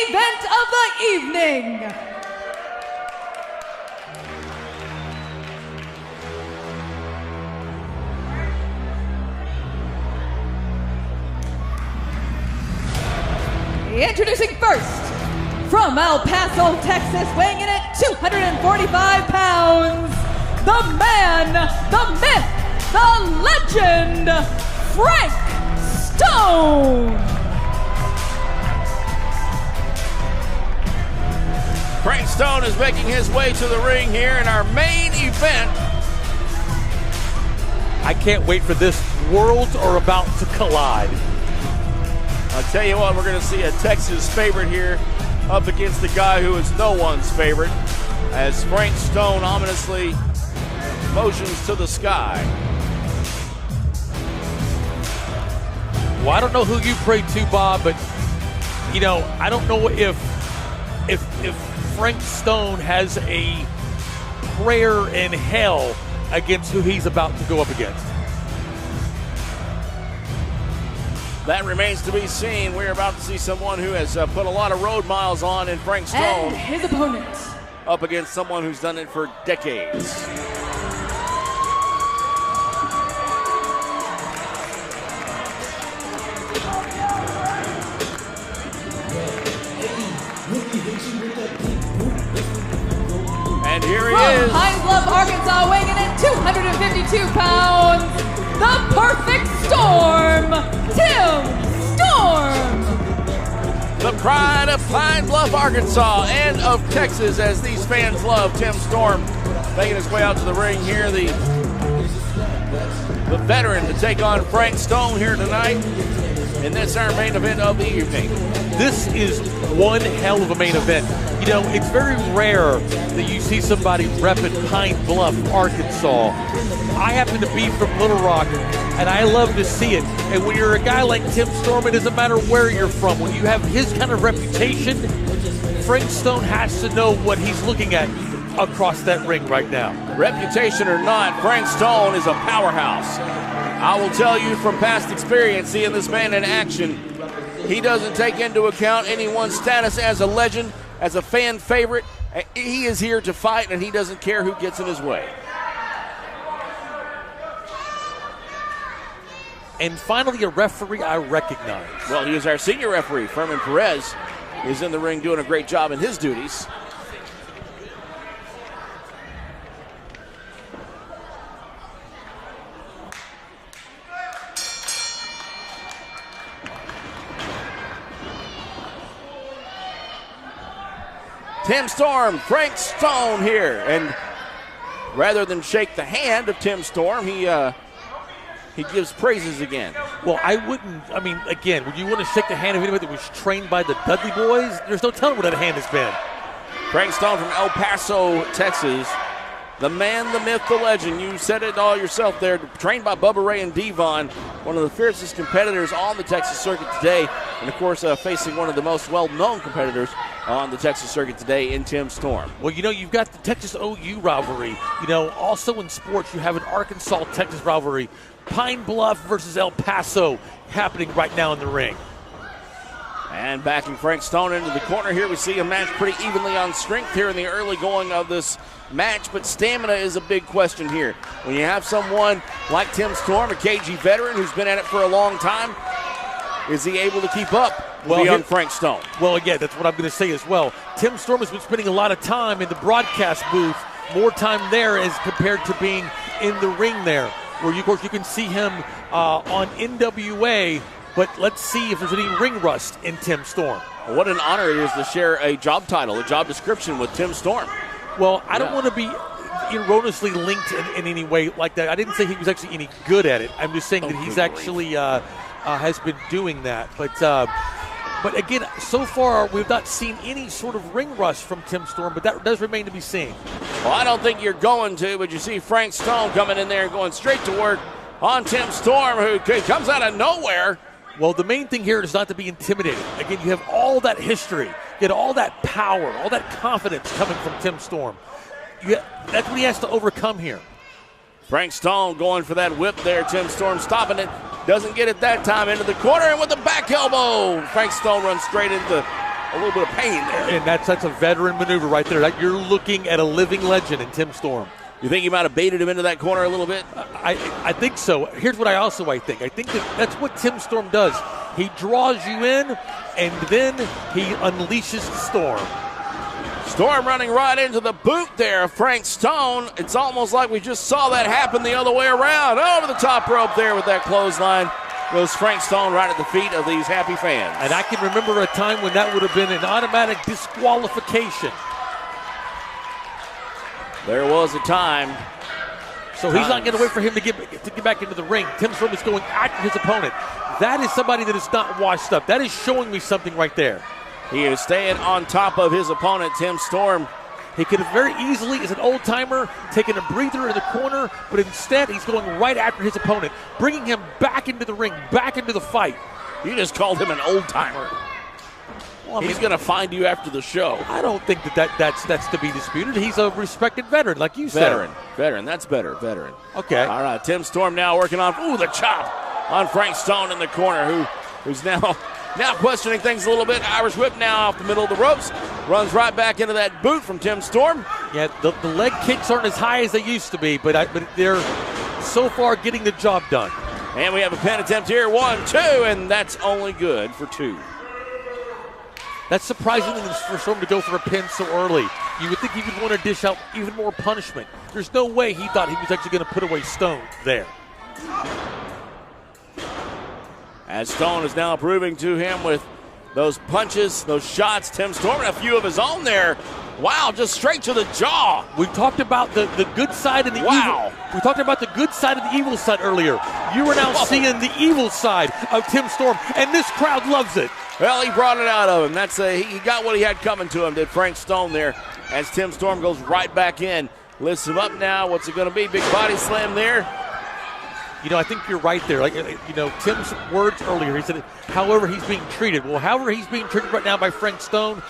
event of the evening. Introducing first, from El Paso, Texas, weighing in at 245 pounds, the man, the myth, the legend, Frank Stone. Frank Stone is making his way to the ring here in our main event. I can't wait for this. Worlds are about to collide. I'll tell you what, we're going to see a Texas favorite here up against the guy who is no one's favorite, as Frank Stone ominously motions to the sky. Well, I don't know who you pray to, Bob, but, you know, I don't know if Frank Stone has a prayer in hell against who he's about to go up against. That remains to be seen. We're about to see someone who has put a lot of road miles on in Frank Stone. And his opponent, up against someone who's done it for decades. And here he is. From Pine Bluff, Arkansas, weighing in at 252 pounds, the perfect storm, Tim Storm. The pride of Pine Bluff, Arkansas, and of Texas, as these fans love Tim Storm, making his way out to the ring here. The veteran to take on Frank Stone here tonight. And that's our main event of the evening. This is one hell of a main event. You know, it's very rare that you see somebody repping Pine Bluff, Arkansas. I happen to be from Little Rock, and I love to see it. And when you're a guy like Tim Storm, it doesn't matter where you're from. When you have his kind of reputation, Frank Stone has to know what he's looking at across that ring right now. Reputation or not, Frank Stone is a powerhouse. I will tell you from past experience, seeing this man in action, he doesn't take into account anyone's status as a legend, as a fan favorite. He is here to fight, and he doesn't care who gets in his way. And finally, a referee I recognize. Well, he is our senior referee. Fermin Perez is in the ring doing a great job in his duties. Tim Storm, Frank Stone here, and rather than shake the hand of Tim Storm, he gives praises again. Well, I wouldn't, I mean, again, would you want to shake the hand of anybody that was trained by the Dudley Boys? There's no telling what that hand has been. Frank Stone from El Paso, Texas. The man, the myth, the legend. You said it all yourself there. Trained by Bubba Ray and Devon, one of the fiercest competitors on the Texas circuit today. And, of course, facing one of the most well-known competitors on the Texas circuit today in Tim Storm. Well, you know, you've got the Texas-OU rivalry. You know, also in sports, you have an Arkansas-Texas rivalry. Pine Bluff versus El Paso happening right now in the ring. And backing Frank Stone into the corner here, we see a match pretty evenly on strength here in the early going of this match, but stamina is a big question here. When you have someone like Tim Storm, a KG veteran who's been at it for a long time, is he able to keep up with the young Frank Stone? Well, again, that's what I'm going to say as well. Tim Storm has been spending a lot of time in the broadcast booth, more time there as compared to being in the ring there, where you, of course, you can see him on NWA. But let's see if there's any ring rust in Tim Storm. Well, what an honor it is to share a job title, a job description with Tim Storm. Well, I don't want to be erroneously linked in any way like that. I didn't say he was actually any good at it. I'm just saying that he's actually has been doing that. But again, so far we've not seen any sort of ring rust from Tim Storm, but that does remain to be seen. Well, I don't think you're going to, but you see Frank Stone coming in there and going straight to work on Tim Storm, who comes out of nowhere. Well, the main thing here is not to be intimidated. Again, you have all that history, you get all that power, all that confidence coming from Tim Storm. That's what he has to overcome here. Frank Stone going for that whip there. Tim Storm stopping it. Doesn't get it that time into the corner, and with the back elbow, Frank Stone runs straight into a little bit of pain there. And that's a veteran maneuver right there. You're looking at a living legend in Tim Storm. You think he might have baited him into that corner a little bit? I think so. Here's what I think. I think that's what Tim Storm does. He draws you in, and then he unleashes the Storm. Storm running right into the boot there of Frank Stone. It's almost like we just saw that happen the other way around. Over the top rope there with that clothesline goes Frank Stone right at the feet of these happy fans. And I can remember a time when that would have been an automatic disqualification. There was a time. So he's not going to wait for him to get back into the ring. Tim Storm is going after his opponent. That is somebody that is not washed up. That is showing me something right there. He is staying on top of his opponent, Tim Storm. He could have very easily, as an old-timer, taken a breather in the corner, but instead he's going right after his opponent, bringing him back into the ring, back into the fight. You just called him an old-timer. Well, he's going to find you after the show. I don't think that's to be disputed. He's a respected veteran, like you said. Veteran. That's better. Veteran. Okay. All right. Tim Storm now working on the chop on Frank Stone in the corner, who's now questioning things a little bit. Irish whip now off the middle of the ropes. Runs right back into that boot from Tim Storm. Yeah, the leg kicks aren't as high as they used to be, but they're so far getting the job done. And we have a pin attempt here. 1, 2, and that's only good for 2. That's surprising for Storm to go for a pin so early. You would think he would want to dish out even more punishment. There's no way he thought he was actually going to put away Stone there. As Stone is now proving to him with those punches, those shots. Tim Storm and a few of his own there. Wow, just straight to the jaw. We talked about the good side and the evil. We talked about the good side and the evil side earlier. You are now seeing the evil side of Tim Storm, and this crowd loves it. Well, he brought it out of him. He got what he had coming to him, did Frank Stone there, as Tim Storm goes right back in. Lifts him up now. What's it going to be? Big body slam there. I think you're right there. Tim's words earlier, he said, however he's being treated. Well, however he's being treated right now by Frank Stone,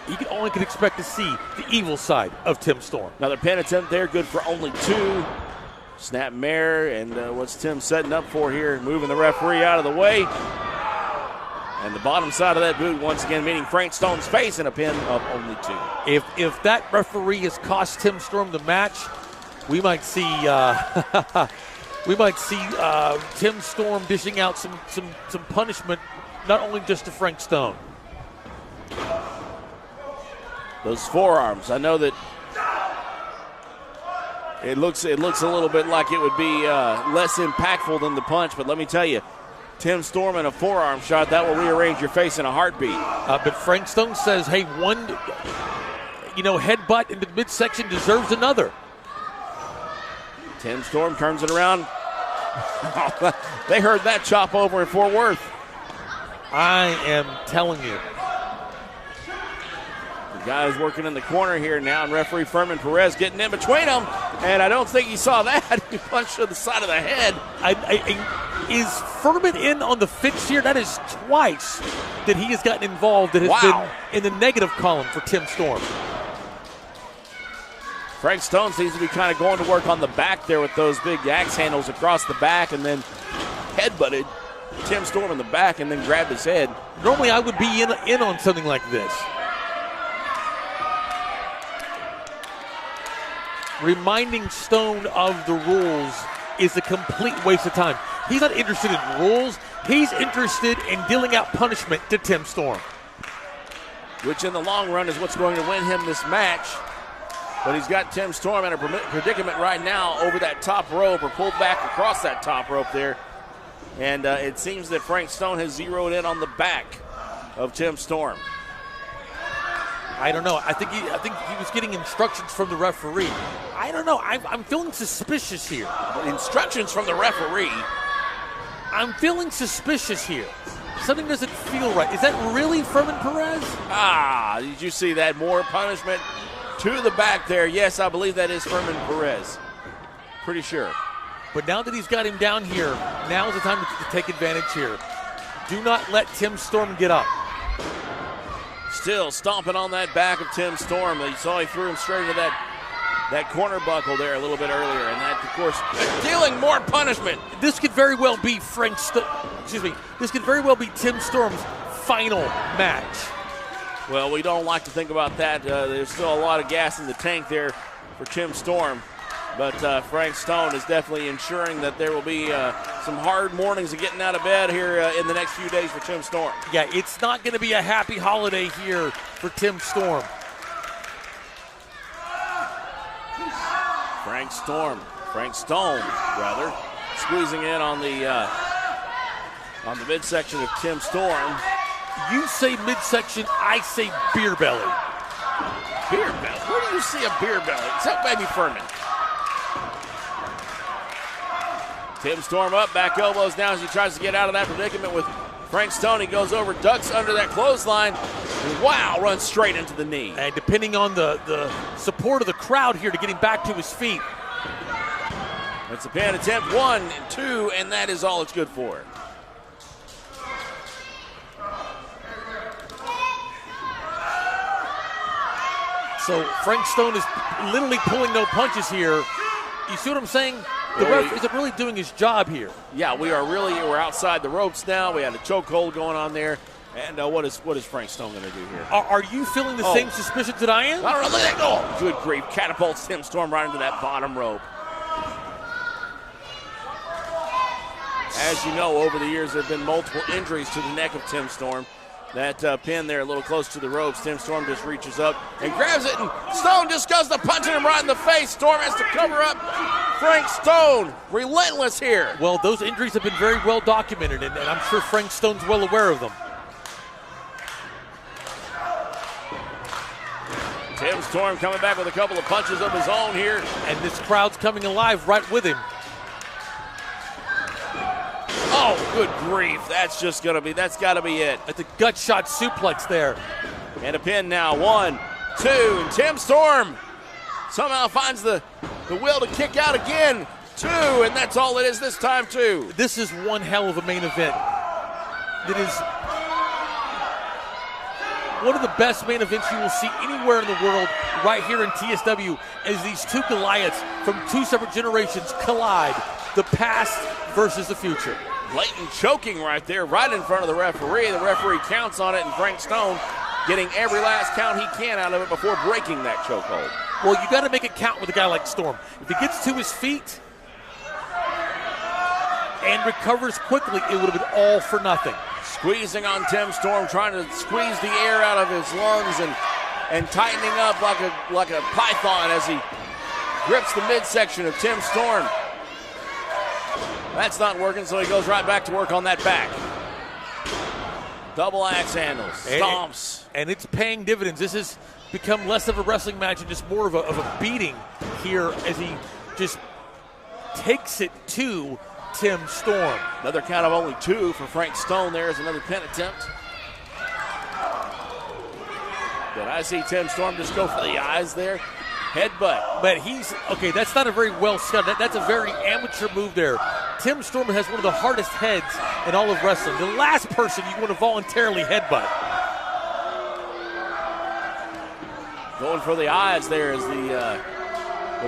he only can expect to see the evil side of Tim Storm. Another pin attempt there, good for only 2. Snap mare, and what's Tim setting up for here? Moving the referee out of the way. And the bottom side of that boot once again meeting Frank Stone's face in a pin of only 2. If that referee has cost Tim Storm the match, we might see Tim Storm dishing out some punishment, not only just to Frank Stone. Those forearms, I know that it looks a little bit like it would be less impactful than the punch, but let me tell you, Tim Storm and a forearm shot, that will rearrange your face in a heartbeat. But Frank Stone says, hey, one headbutt into the midsection deserves another. Tim Storm turns it around. They heard that chop over in Fort Worth. I am telling you. The guy's working in the corner here now, and referee Fermin Perez getting in between them, and I don't think he saw that. He punched to the side of the head. Is Fermin in on the fix here? That is twice that he has gotten involved that has been in the negative column for Tim Storm. Frank Stone seems to be kind of going to work on the back there with those big axe handles across the back, and then headbutted Tim Storm in the back and then grabbed his head. Normally I would be in on something like this. Reminding Stone of the rules is a complete waste of time. He's not interested in rules. He's interested in dealing out punishment to Tim Storm. Which in the long run is what's going to win him this match. But he's got Tim Storm in a predicament right now over that top rope, or pulled back across that top rope there. And it seems that Frank Stone has zeroed in on the back of Tim Storm. I don't know. I think he was getting instructions from the referee. I don't know. I'm feeling suspicious here. Instructions from the referee? I'm feeling suspicious here. Something doesn't feel right. Is that really Fermin Perez? Did you see that? More punishment to the back there. Yes, I believe that is Fermin Perez. Pretty sure. But now that he's got him down here, now is the time to take advantage here. Do not let Tim Storm get up. Still stomping on that back of Tim Storm. You saw he threw him straight into that corner buckle there a little bit earlier. And that, of course, dealing more punishment. This could very well be This could very well be Tim Storm's final match. Well, we don't like to think about that. There's still a lot of gas in the tank there for Tim Storm. But Frank Stone is definitely ensuring that there will be some hard mornings of getting out of bed here in the next few days for Tim Storm. Yeah, it's not going to be a happy holiday here for Tim Storm. Frank Stone, rather, squeezing in on the midsection of Tim Storm. You say midsection, I say beer belly. Beer belly? Where do you see a beer belly? Except maybe Fermin. Tim Storm up, back elbows down as he tries to get out of that predicament with Frank Stone. He goes over, ducks under that clothesline, and wow, runs straight into the knee. And depending on the support of the crowd here to get him back to his feet. It's a pin attempt, 1 and 2, and that is all it's good for. So Frank Stone is literally pulling no punches here. You see what I'm saying? The ref isn't really doing his job here. Yeah, we're outside the ropes now. We had a chokehold going on there. And what is Frank Stone going to do here? Are you feeling the same suspicions that I am? I don't know. Look at that goal. Good grief. Catapults Tim Storm right into that bottom rope. As you know, over the years, there have been multiple injuries to the neck of Tim Storm. That pin there a little close to the ropes. Tim Storm just reaches up and grabs it, and Stone just goes to punching him right in the face. Storm has to cover up. Frank Stone, relentless here. Well, those injuries have been very well documented, and I'm sure Frank Stone's well aware of them. Tim Storm coming back with a couple of punches of his own here. And this crowd's coming alive right with him. Oh, good grief. That's got to be it. At the gut shot suplex there. And a pin now, 1, 2, and Tim Storm somehow finds the will to kick out again. 2, and that's all it is this time, too. This is one hell of a main event. It is one of the best main events you will see anywhere in the world right here in TSW as these two Goliaths from two separate generations collide. The past versus the future. Blatant choking right there, right in front of the referee. The referee counts on it, and Frank Stone getting every last count he can out of it before breaking that chokehold. Well, you got to make it count with a guy like Storm. If he gets to his feet and recovers quickly, it would have been all for nothing. Squeezing on Tim Storm, trying to squeeze the air out of his lungs and tightening up like a python as he grips the midsection of Tim Storm. That's not working, so he goes right back to work on that back. Double axe handles, stomps. And it's paying dividends. This has become less of a wrestling match and just more of a beating here as he just takes it to Tim Storm. Another count of only 2 for Frank Stone. There's another pin attempt. But I see Tim Storm just go for the eyes there. Headbutt. But that's not a very well set. That's a very amateur move there. Tim Storm has one of the hardest heads in all of wrestling. The last person you want to voluntarily headbutt. Going for the eyes there as the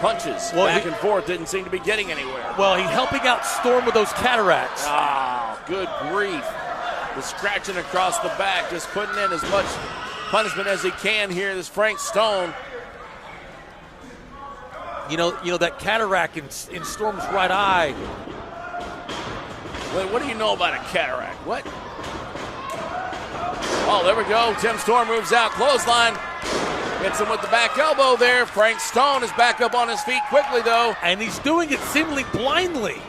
punches back and forth didn't seem to be getting anywhere. Well, he's helping out Storm with those cataracts. Oh, good grief. The scratching across the back, just putting in as much punishment as he can here, this Frank Stone. You know that cataract in Storm's right eye. Wait, what do you know about a cataract? What? Oh, there we go. Tim Storm moves out. Clothesline. Hits him with the back elbow there. Frank Stone is back up on his feet quickly, though. And he's doing it seemingly blindly.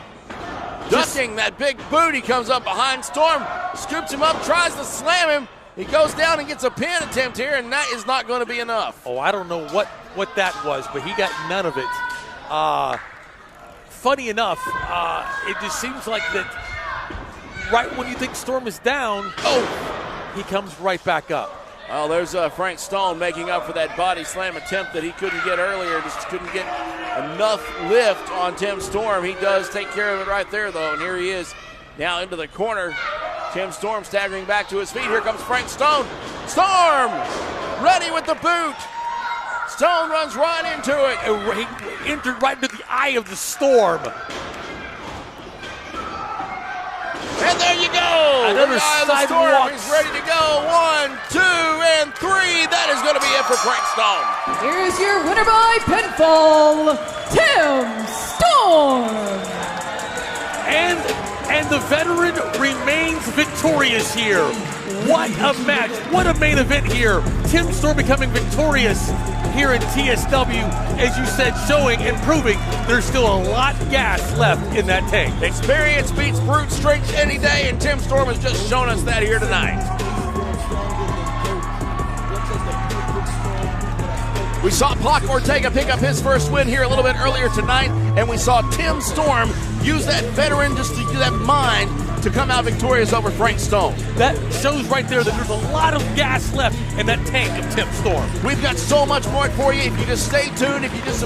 Ducking that big boot. He comes up behind Storm, scoops him up, tries to slam him. He goes down and gets a pin attempt here, and that is not going to be enough. Oh, I don't know what that was, but he got none of it. Funny enough, it just seems like that right when you think Storm is down, he comes right back up. Well, there's Frank Stone making up for that body slam attempt that he couldn't get earlier. Just couldn't get enough lift on Tim Storm. He does take care of it right there, though, and here he is now into the corner. Tim Storm staggering back to his feet. Here comes Frank Stone. Storm ready with the boot. Stone runs right into it. He entered right into the eye of the Storm. And there you go. Another the guy of the storm. sidewalk. He's ready to go. 1, 2, and 3. That is going to be it for Frank Stone. Here's your winner by pinfall, Tim Storm. And the veteran remains victorious here. What a match. What a main event here. Tim Storm becoming victorious here in TSW, as you said, showing and proving there's still a lot of gas left in that tank. Experience beats brute strength any day, and Tim Storm has just shown us that here tonight. We saw Pac Ortega pick up his first win here a little bit earlier tonight, and we saw Tim Storm use that veteran, just to use that mind, to come out victorious over Frank Stone. That shows right there that there's a lot of gas left in that tank of Tim Storm. We've got so much more for you if you just stay tuned, if you just